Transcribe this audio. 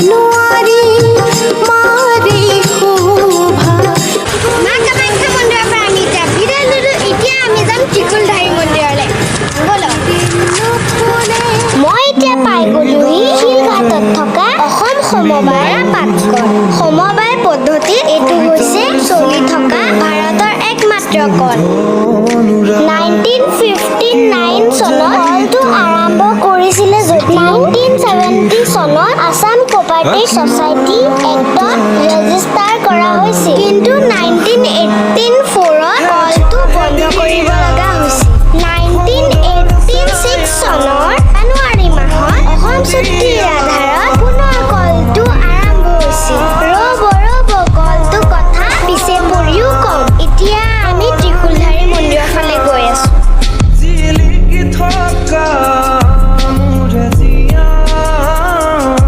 নোৱাৰি মাৰি শোভা। মা কামাখ্যা মন্দিৰৰ পৰা আমি এতিয়া বিদায় ল'লো। এতিয়া আমি যাম ত্ৰিকুলধাৰী মন্দিৰলৈ। ব'লক। মই এতিয়া পাই গ'লোহি শিলঘাটত থকা অসম সমবায় পাতঘৰ। সমবায় পদ্ধতিত এইটো হৈছে চলি থকা ভাৰতৰ একমাত্ৰ কল। 1959 চনত কলটো আৰম্ভ কৰিছিলে যদিও 1970 চনত আছাম কোঅপাৰেটিভ ছ'চাইটি এক্টত ৰেজিষ্টাৰ কৰা হৈছিল। কিন্তু 1984